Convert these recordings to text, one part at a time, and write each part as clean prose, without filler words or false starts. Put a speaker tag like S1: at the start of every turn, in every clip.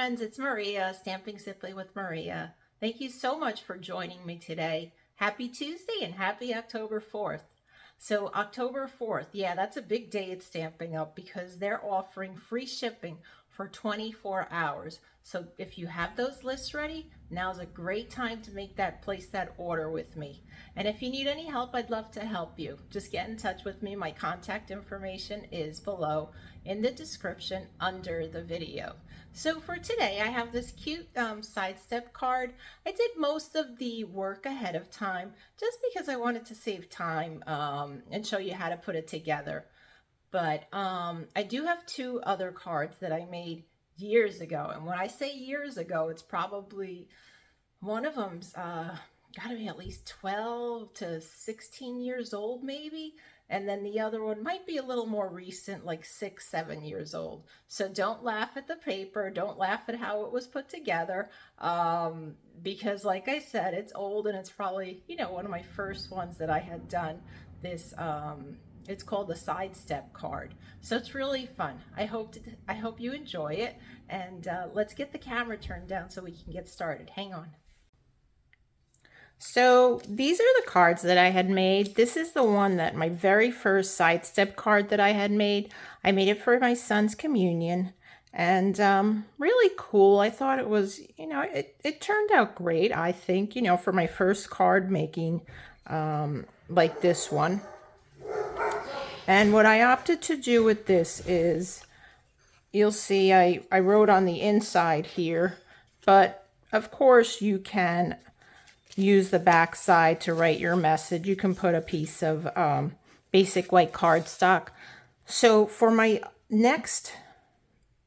S1: friends, it's Maria, Stamping Simply with Maria. Thank you so much for joining me today. Happy Tuesday and happy October 4th. So October 4th, yeah, that's a big day at Stamping Up because they're offering free shipping for 24 hours. So if you have those lists ready, now's a great time to place that order with me. And if you need any help, I'd love to help you. Just get in touch with me. My contact information is below in the description under the video. So for today, I have this cute sidestep card. I did most of the work ahead of time just because I wanted to save time and show you how to put it together. But I do have two other cards that I made years ago. And when I say years ago, it's probably one of them's got to be at least 12 to 16 years old, maybe. And then the other one might be a little more recent, like 6, 7 years old. So don't laugh at the paper. Don't laugh at how it was put together. Because like I said, it's old and it's probably, one of my first ones that I had done this. It's called the Sidestep card. So it's really fun. I hope you enjoy it. And let's get the camera turned down so we can get started. Hang on. So these are the cards that I had made. This is the one that my very first Sidestep card that I had made. I made it for my son's communion. And really cool. I thought it was, it turned out great, I think, for my first card making like this one. And what I opted to do with this is, you'll see I wrote on the inside here, but of course you can use the back side to write your message. You can put a piece of basic white cardstock. So for my next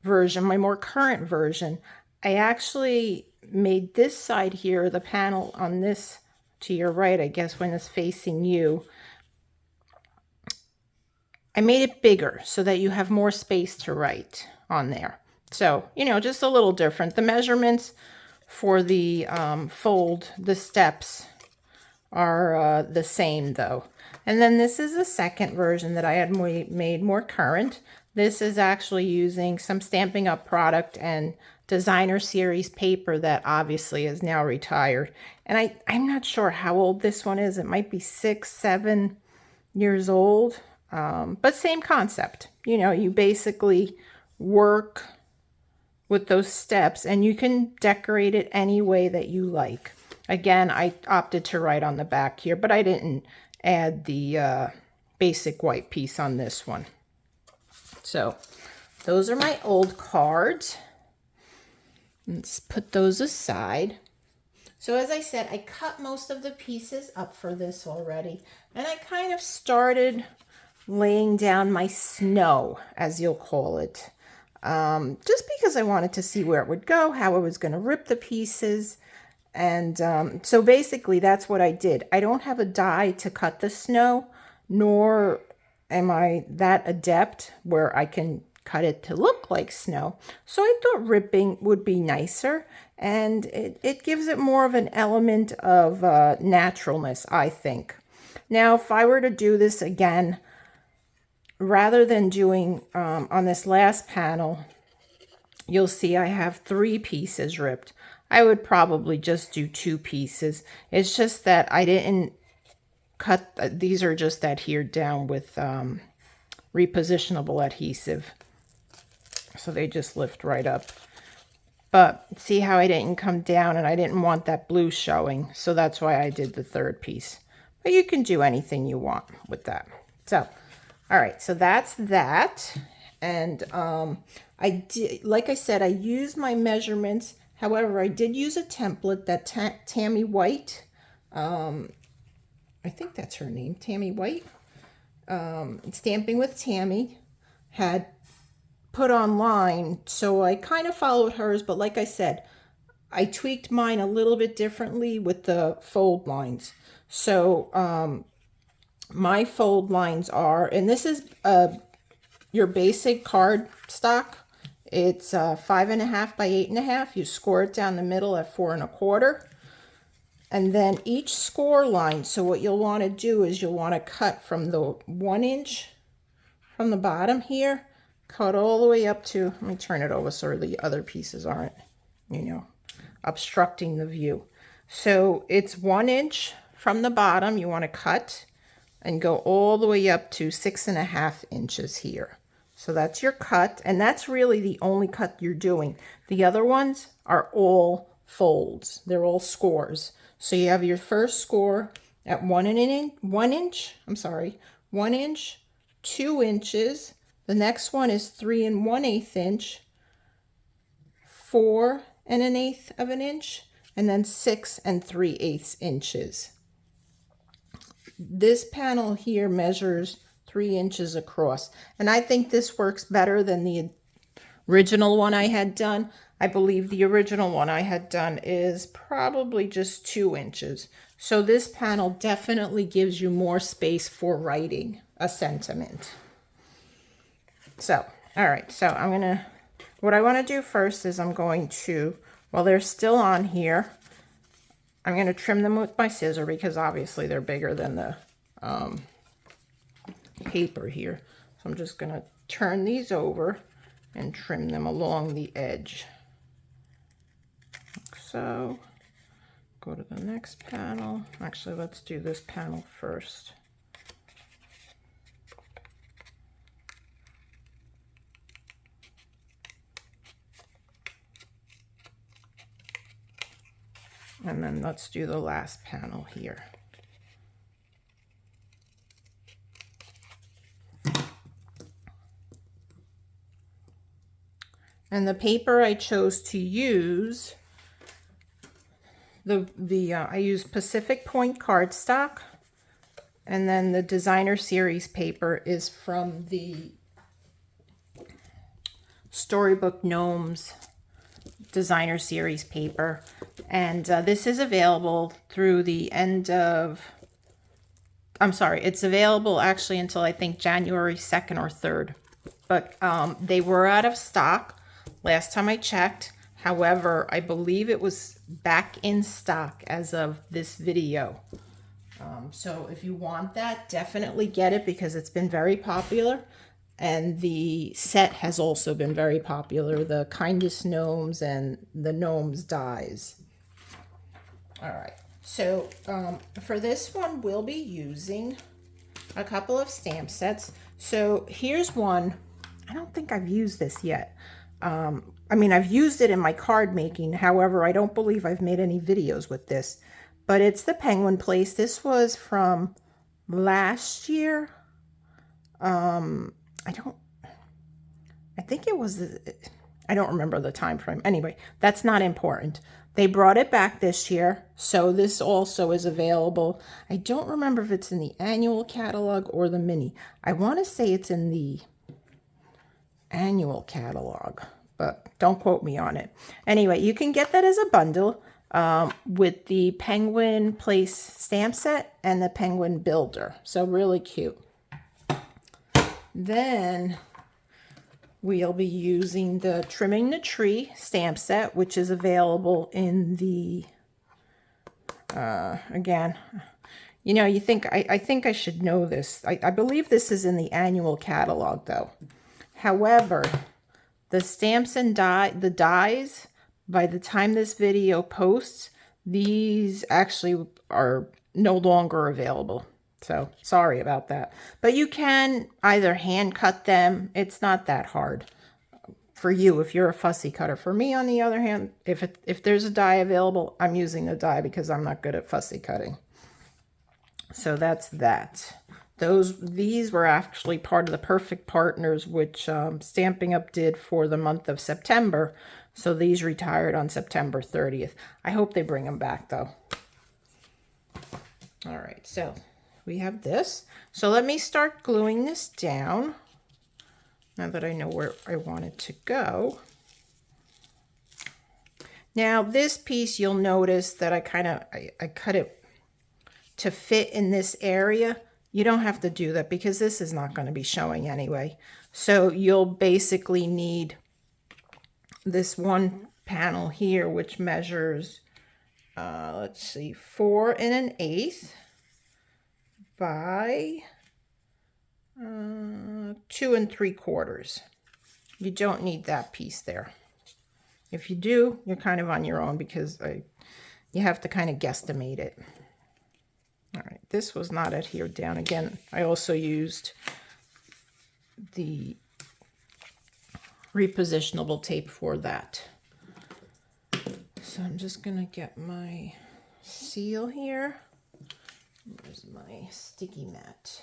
S1: version, my more current version, I actually made this side here, the panel on this to your right, I guess when it's facing you, I made it bigger so that you have more space to write on there. So, just a little different. The measurements for the fold, the steps are the same though. And then this is the second version that I had made more current. This is actually using some Stamping Up product and designer series paper that obviously is now retired. And I'm not sure how old this one is. It might be 6, 7 years old. But same concept, you basically work with those steps and you can decorate it any way that you like. Again, I opted to write on the back here, but I didn't add the basic white piece on this one. So those are my old cards. Let's put those aside. So as I said, I cut most of the pieces up for this already, and I kind of started laying down my snow, as you'll call it, just because I wanted to see where it would go, how I was going to rip the pieces. And so basically that's what I did. I don't have a die to cut the snow, nor am I that adept where I can cut it to look like snow. So I thought ripping would be nicer, and it gives it more of an element of naturalness, I think. Now, if I were to do this again, rather than doing on this last panel, you'll see I have 3 pieces ripped. I would probably just do 2 pieces. It's just that I didn't cut, these are just adhered down with repositionable adhesive. So they just lift right up. But see how I didn't come down, and I didn't want that blue showing. So that's why I did the 3rd piece. But you can do anything you want with that. So all right, so that's that. And I did, like I said, I used my measurements. However, I did use a template that Tammy White, I think that's her name, Tammy White, Stamping with Tammy, had put online. So I kind of followed hers, but like I said, I tweaked mine a little bit differently with the fold lines. So my fold lines are, and this is your basic card stock. It's 5.5 by 8.5. You score it down the middle at 4 1/4. And then each score line, so what you'll want to do is you'll want to cut from the 1 inch from the bottom here, cut all the way up to, let me turn it over so the other pieces aren't you know, obstructing the view. So it's 1 inch from the bottom you want to cut and go all the way up to 6.5 inches here. So that's your cut, and that's really the only cut you're doing. The other ones are all folds. They're all scores. So you have your first score at 1 inch, 2 inches. The next one is 3 1/8 inch, 4 1/8 of an inch, and then 6 3/8 inches. This panel here measures 3 inches across, and I think this works better than the original one I had done. I believe the original one I had done is probably just 2 inches. So this panel definitely gives you more space for writing a sentiment. So, all right, so what I want to do first is I'm going to, while they're still on here, I'm going to trim them with my scissor because obviously they're bigger than the paper here. So I'm just going to turn these over and trim them along the edge. Like so. Go to the next panel. Actually, let's do this panel first. And then let's do the last panel here. And the paper I chose to use, I use Pacific Point cardstock, and then the designer series paper is from the Storybook Gnomes designer series paper, and this is available through the end of, it's available actually until I think January 2nd or 3rd, but they were out of stock last time I checked. However, I believe it was back in stock as of this video. So if you want that, definitely get it because it's been very popular. And the set has also been very popular, the Kindest Gnomes and the Gnomes Dies. All right, so for this one, we'll be using a couple of stamp sets. So here's one. I don't think I've used this yet. I mean, I've used it in my card making. However, I don't believe I've made any videos with this. But it's the Penguin Place. This was from last year. I think it was, I don't remember the time frame. Anyway, that's not important. They brought it back this year, so this also is available. I don't remember if it's in the annual catalog or the mini. I want to say it's in the annual catalog, but don't quote me on it. Anyway, you can get that as a bundle with the Penguin Place stamp set and the Penguin Builder. So really cute. Then we'll be using the Trimming the Tree stamp set, which is available in the, again, you know, you think, I think I should know this. I believe this is in the annual catalog though. However, the stamps and the dies, by the time this video posts, these actually are no longer available. So sorry about that. But you can either hand cut them. It's not that hard for you if you're a fussy cutter. For me, on the other hand, if there's a die available, I'm using the die because I'm not good at fussy cutting. So that's that. These were actually part of the Perfect Partners, which Stampin' Up! Did for the month of September. So these retired on September 30th. I hope they bring them back though. All right, so we have this. So let me start gluing this down now that I know where I want it to go. Now this piece, you'll notice that I cut it to fit in this area. You don't have to do that because this is not going to be showing anyway. So you'll basically need this one panel here, which measures, let's see, 4 1/8 by 2 3/4. You don't need that piece there. If you do, you're kind of on your own because you have to kind of guesstimate it. All right, this was not adhered down. Again, I also used the repositionable tape for that. So I'm just gonna get my seal here. Where's my sticky mat?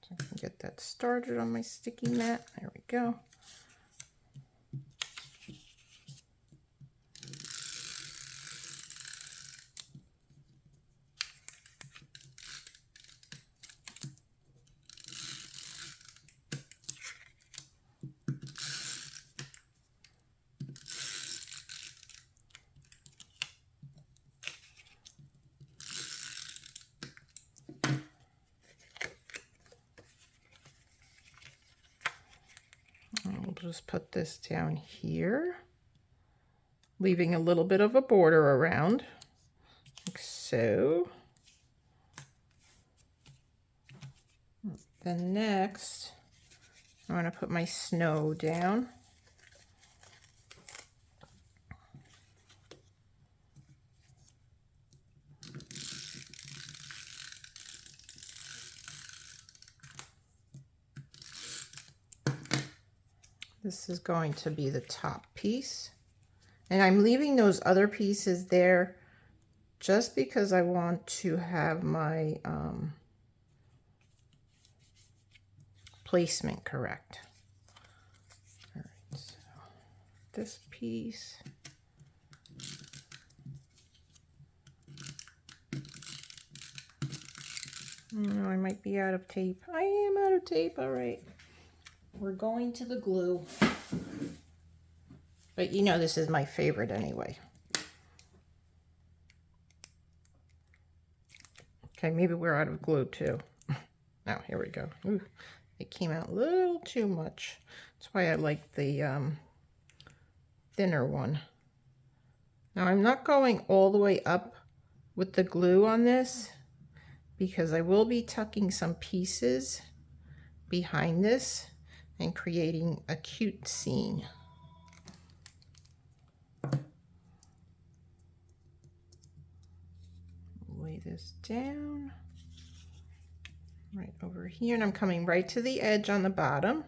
S1: So I can get that started on my sticky mat. There we go. We'll just put this down here, leaving a little bit of a border around, like so. Then next, I'm going to put my snow down. This is going to be the top piece. And I'm leaving those other pieces there just because I want to have my placement correct. All right, so this piece. Oh, I might be out of tape. I am out of tape, all right. We're going to the glue. But you know this is my favorite anyway. Okay, maybe we're out of glue too. Oh, here we go. Ooh, it came out a little too much. That's why I like the thinner one. Now I'm not going all the way up with the glue on this because I will be tucking some pieces behind this and creating a cute scene. Lay this down right over here, and I'm coming right to the edge on the bottom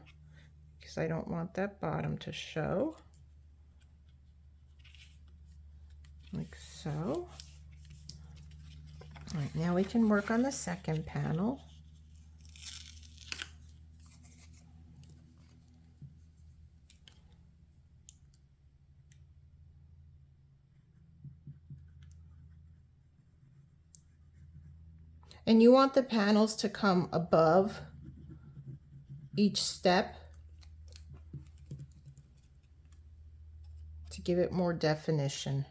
S1: because I don't want that bottom to show, like so. All right, now we can work on the second panel. And you want the panels to come above each step to give it more definition.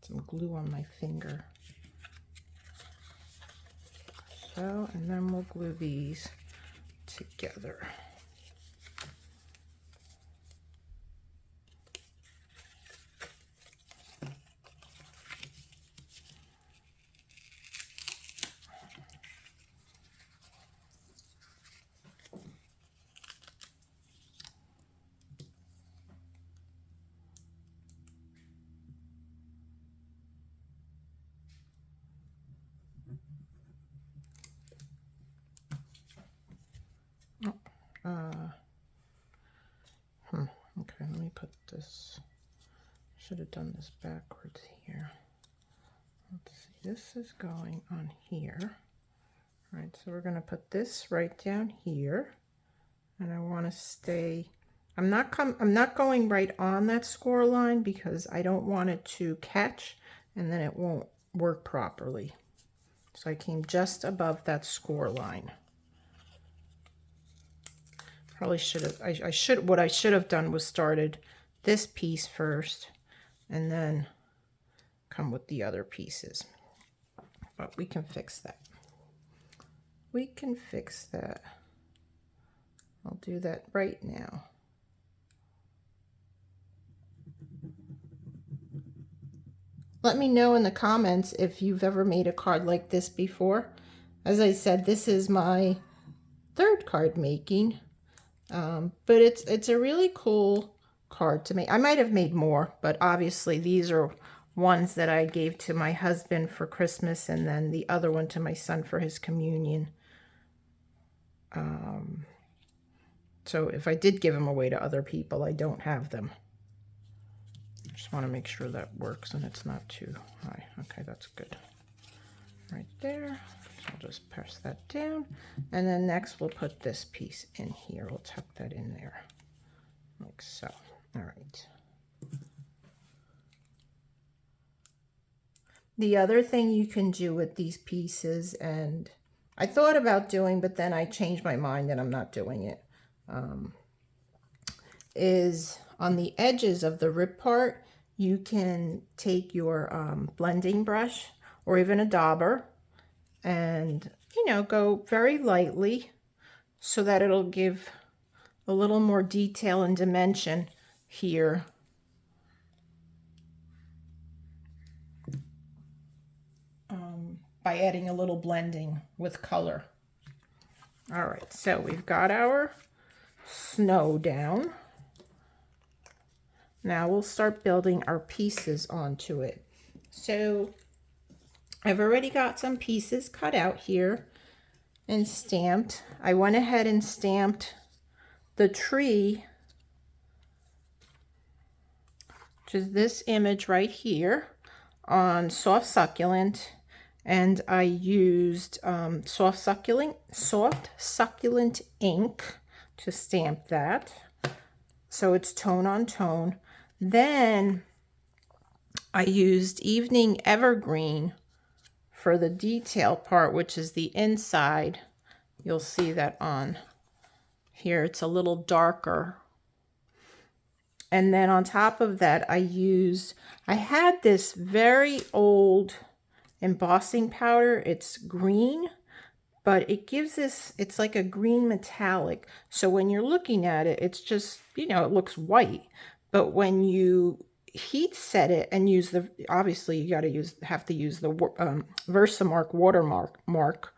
S1: Some glue on my finger. So, and then we'll glue these together. Okay, let me put this. Should have done this backwards here. Let's see, this is going on here. All right, so we're going to put this right down here, and I want to stay. I'm not going right on that score line because I don't want it to catch, and then it won't work properly. So I came just above that score line. Probably should have, what I should have done was started this piece first and then come with the other pieces. But we can fix that. We can fix that. I'll do that right now. Let me know in the comments if you've ever made a card like this before. As I said, this is my third card making, but it's a really cool card to make. I might have made more, but obviously these are ones that I gave to my husband for Christmas, and then the other one to my son for his communion. So if I did give them away to other people, I don't have them. Just want to make sure that works and it's not too high. Okay, that's good. Right there. So I'll just press that down. And then next we'll put this piece in here. We'll tuck that in there. Like so. All right. The other thing you can do with these pieces, and I thought about doing, but then I changed my mind and I'm not doing it, is on the edges of the rib part, you can take your blending brush or even a dauber and, you know, go very lightly so that it'll give a little more detail and dimension here. By adding a little blending with color. All right, so we've got our snow down. Now we'll start building our pieces onto it. So I've already got some pieces cut out here and stamped. I went ahead and stamped the tree, which is this image right here, on soft succulent, and I used soft succulent ink to stamp that, so it's tone on tone. Then I used evening evergreen for the detail part, which is the inside. You'll see that on here, it's a little darker. And then on top of that, I had this very old embossing powder. It's green, but it gives this, it's like a green metallic. So when you're looking at it, it's just, you know, it looks white. But when you heat set it and use the, obviously you have to use the Versamark watermark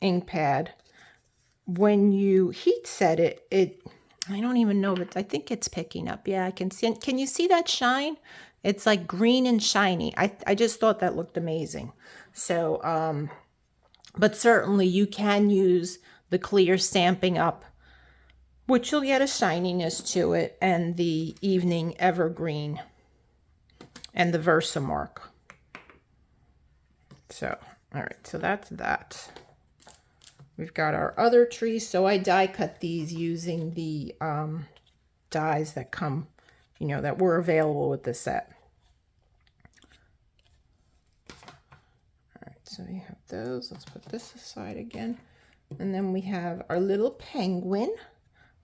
S1: ink pad. When you heat set it, I don't even know, but I think it's picking up. Yeah, I can see. Can you see that shine? It's like green and shiny. I just thought that looked amazing. So, but certainly you can use the clear Stampin' Up, which you'll get a shininess to it, and the evening evergreen and the Versamark. So, all right, so that's that. We've got our other trees. So I die cut these using the dies that come, you know, that were available with the set. All right, so we have those. Let's put this aside again. And then we have our little penguin,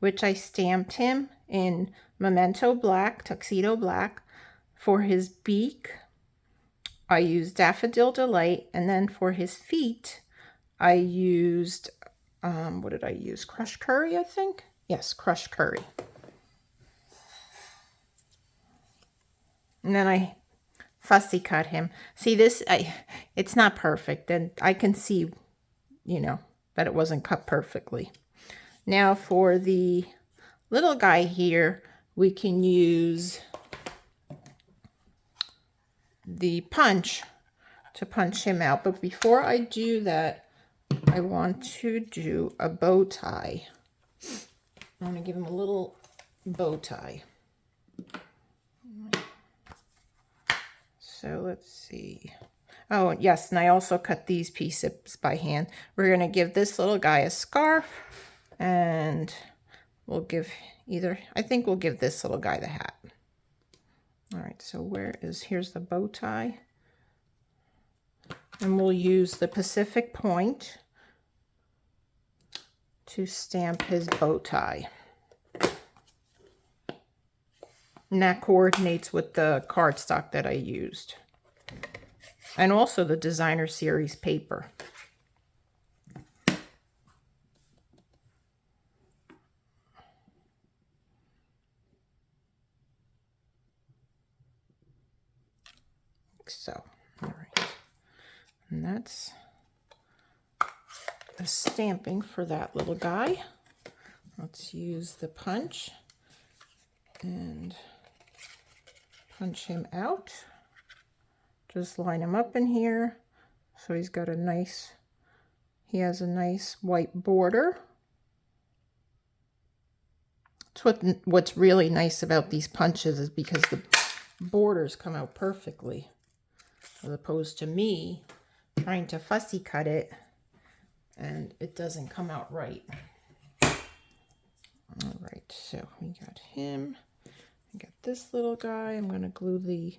S1: which I stamped him in Memento Black, Tuxedo Black. For his beak, I used Daffodil Delight. And then for his feet, I used, what did I use? Crushed curry, I think? Yes, crushed curry. And then I fussy cut him. See this, it's not perfect, and I can see, you know, that it wasn't cut perfectly. Now for the little guy here, we can use the punch to punch him out. But before I do that, I want to do a bow tie. I want to give him a little bow tie. So let's see. Oh, yes, and I also cut these pieces by hand. We're going to give this little guy a scarf, and we'll give I think we'll give this little guy the hat. All right, so here's the bow tie. And we'll use the Pacific Point to stamp his bow tie. And that coordinates with the cardstock that I used. And also the Designer Series paper. so. All right. And that's the stamping for that little guy. Let's use the punch and punch him out. Just line him up in here so he's got a nice, he has a nice white border. What's really nice about these punches is because the borders come out perfectly, as opposed to me trying to fussy cut it and it doesn't come out right. All right, so we got him. I got this little guy. I'm going to glue the,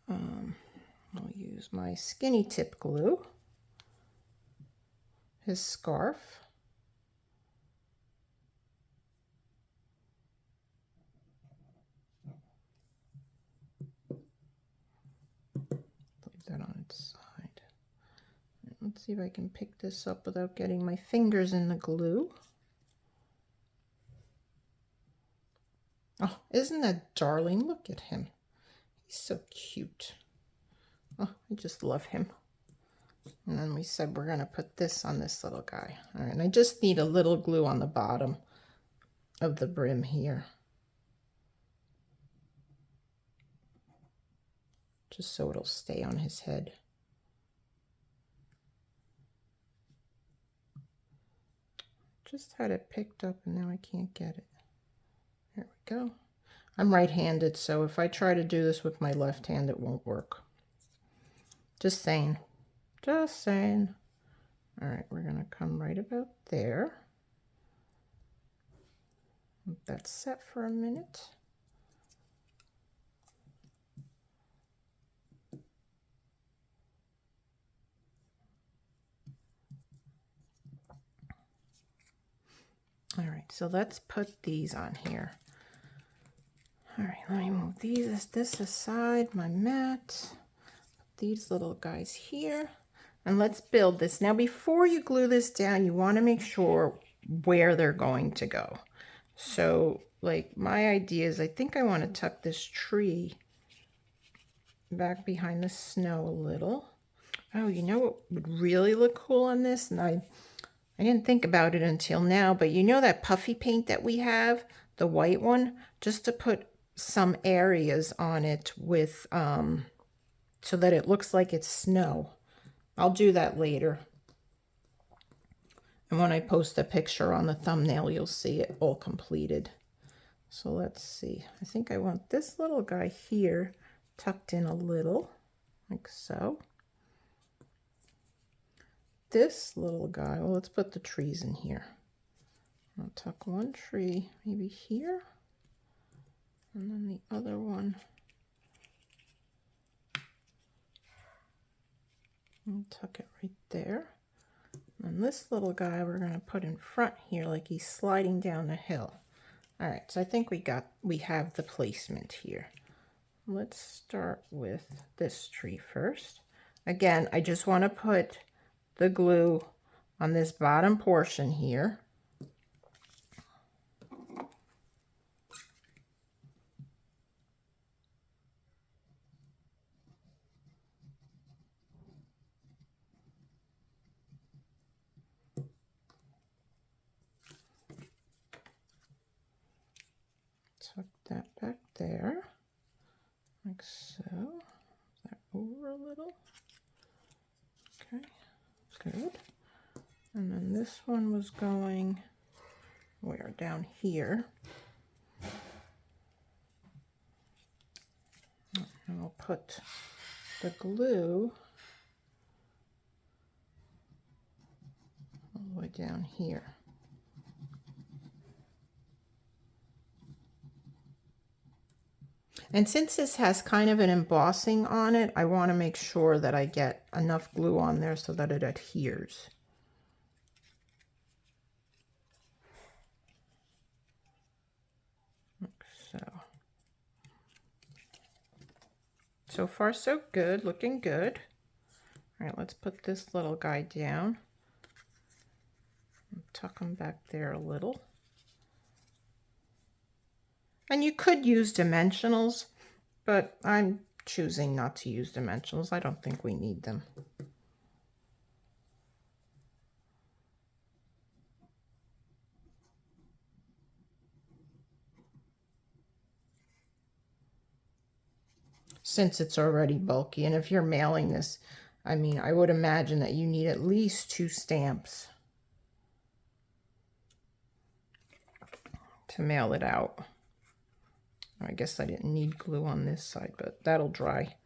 S1: I'll use my skinny tip glue, his scarf. Leave that on its side. Let's see if I can pick this up without getting my fingers in the glue. Oh, isn't that darling? Look at him. He's so cute. Oh, I just love him. And then we said we're going to put this on this little guy. All right, and I just need a little glue on the bottom of the brim here, just so it'll stay on his head. Just had it picked up and now I can't get it. There we go. I'm right-handed, so if I try to do this with my left hand, it won't work. Just saying. Just saying. All right, we're going to come right about there. Let that set for a minute. All right, so let's put these on here. All right, let me move this aside, my mat. Put these little guys here, and let's build this. Now, before you glue this down, you want to make sure where they're going to go. So, like, my idea is I think I want to tuck this tree back behind the snow a little. Oh, you know what would really look cool on this? And I didn't think about it until now, but you know that puffy paint that we have, the white one, just to put some areas on it with, so that it looks like it's snow. I'll do that later. And when I post a picture on the thumbnail, you'll see it all completed. So let's see. I think I want this little guy here tucked in a little, like so. This little guy, well, let's put the trees in here. I'll tuck one tree maybe here, and then the other one, and tuck it right there. And this little guy we're going to put in front here like he's sliding down the hill. All right, so I think we have the placement here. Let's start with this tree first. Again, I just want to put the glue on this bottom portion here. Tuck that back there, like so. That over a little. Okay, good. And then this one was going where? Down here. And I'll put the glue all the way down here. And since this has kind of an embossing on it, I want to make sure that I get enough glue on there so that it adheres. Like so. So far, so good. Looking good. All right, let's put this little guy down. Tuck him back there a little. And you could use dimensionals, but I'm choosing not to use dimensionals. I don't think we need them. Since it's already bulky, and if you're mailing this, I mean, I would imagine that you need at least 2 stamps to mail it out. I guess I didn't need glue on this side, but that'll dry.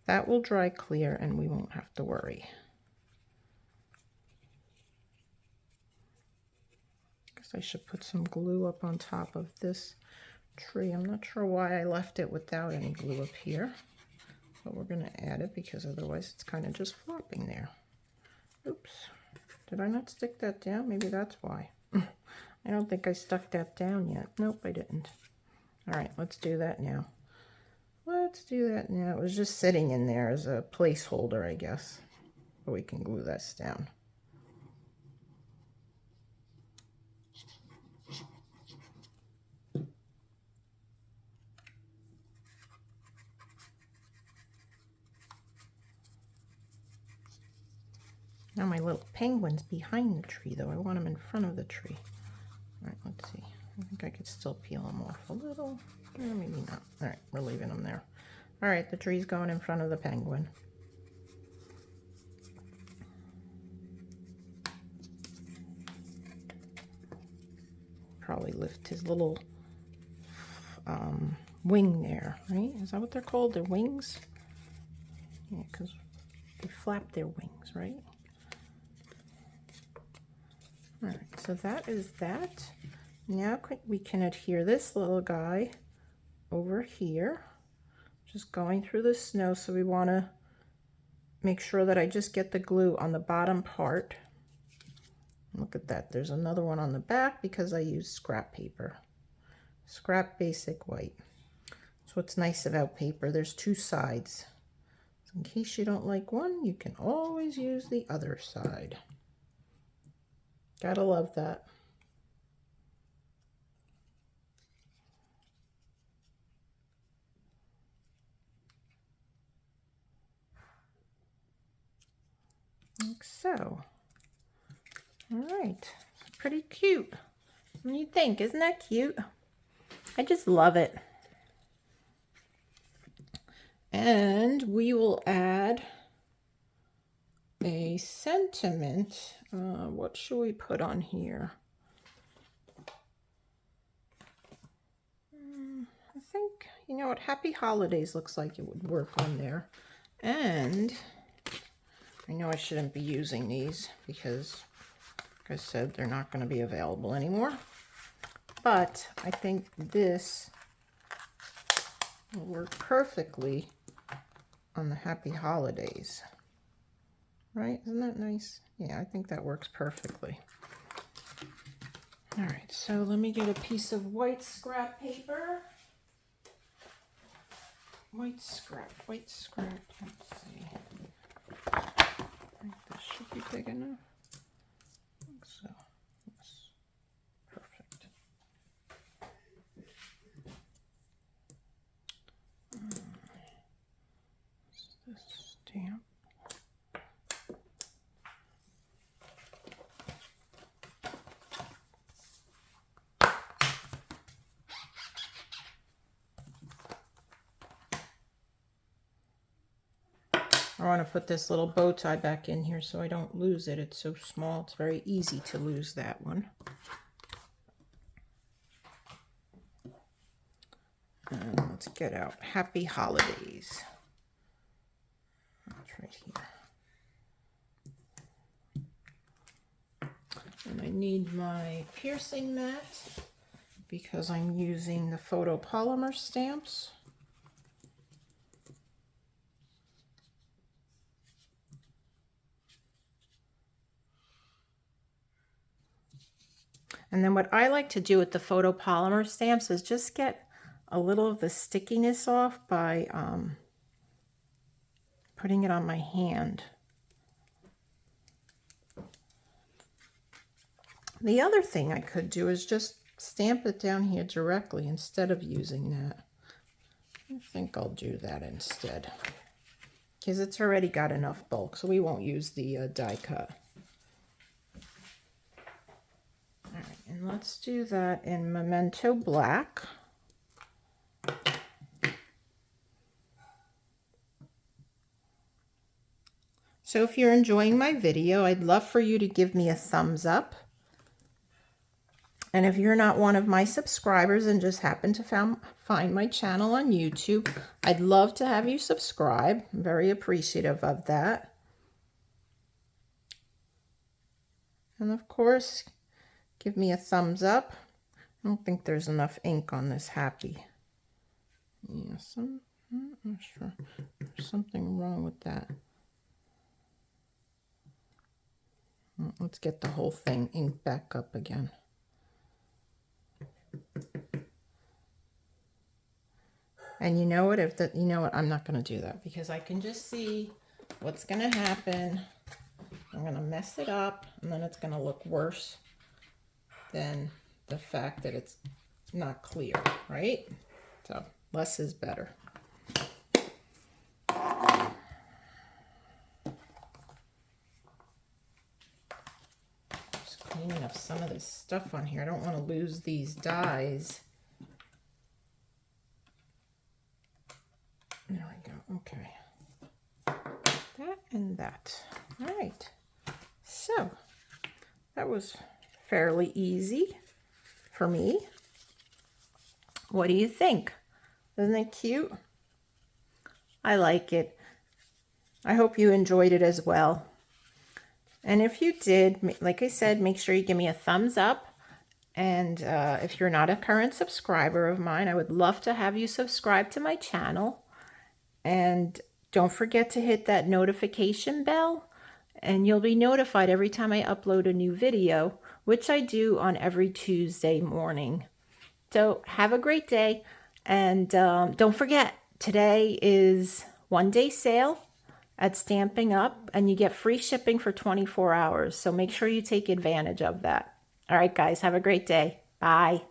S1: That will dry clear and we won't have to worry. Guess I should put some glue up on top of this tree. I'm not sure why I left it without any glue up here, but we're going to add it because otherwise it's kind of just flopping there. Oops, did I not stick that down? Maybe that's why. I don't think I stuck that down yet. Nope, I didn't. All right, let's do that now. Let's do that now. It was just sitting in there as a placeholder, I guess. But we can glue this down. Now my little penguin's behind the tree, though. I want him in front of the tree. All right, let's see. I think I could still peel him off a little. Or maybe not. All right, we're leaving him there. All right, the tree's going in front of the penguin. Probably lift his little wing there, right? Is that what they're called? Their wings? Yeah, because they flap their wings, right? All right, so that is that. Now we can adhere this little guy over here, just going through the snow. So we want to make sure that I just get the glue on the bottom part. Look at that. There's another one on the back because I used scrap paper. Scrap basic white. So what's nice about paper, there's 2 sides. So in case you don't like one, you can always use the other side. Gotta love that. Like so. All right, pretty cute. What do you think? Isn't that cute? I just love it. And we will add a sentiment. What should we put on here? I think, you know what, Happy Holidays looks like it would work on there. And I know I shouldn't be using these because, like I said, they're not going to be available anymore. But I think this will work perfectly on the Happy Holidays. Right? Isn't that nice? Yeah, I think that works perfectly. All right, so let me get a piece of white scrap paper. White scrap. Let's see. I think this should be big enough. I think so. Yes. Perfect. This stamp. I want to put this little bow tie back in here so I don't lose it. It's so small, it's very easy to lose that one. And let's get out Happy Holidays. That's right here. And I need my piercing mat because I'm using the photopolymer stamps. And then what I like to do with the photopolymer stamps is just get a little of the stickiness off by putting it on my hand. The other thing I could do is just stamp it down here directly instead of using that. I think I'll do that instead, because it's already got enough bulk, so we won't use the die cut. All right, and let's do that in Memento Black. So if you're enjoying my video, I'd love for you to give me a thumbs up. And if you're not one of my subscribers and just happen to find my channel on YouTube, I'd love to have you subscribe. I'm very appreciative of that. And of course, give me a thumbs up. I don't think there's enough ink on this happy. Yes, I'm not sure. There's something wrong with that. Let's get the whole thing inked back up again. And you know what? You know what? I'm not going to do that because I can just see what's going to happen. I'm going to mess it up, and then it's going to look worse than the fact that it's not clear, right? So less is better. Just cleaning up some of this stuff on here. I don't want to lose these dies. There we go. Okay. That and that. All right. So that was fairly easy for me. What do you think? Isn't it cute? I like it. I hope you enjoyed it as well. And if you did, like I said, make sure you give me a thumbs up. And if you're not a current subscriber of mine, I would love to have you subscribe to my channel. And don't forget to hit that notification bell, and you'll be notified every time I upload a new video, which I do on every Tuesday morning. So have a great day, and don't forget, today is one-day sale at Stamping Up, and you get free shipping for 24 hours. So make sure you take advantage of that. All right, guys, have a great day. Bye.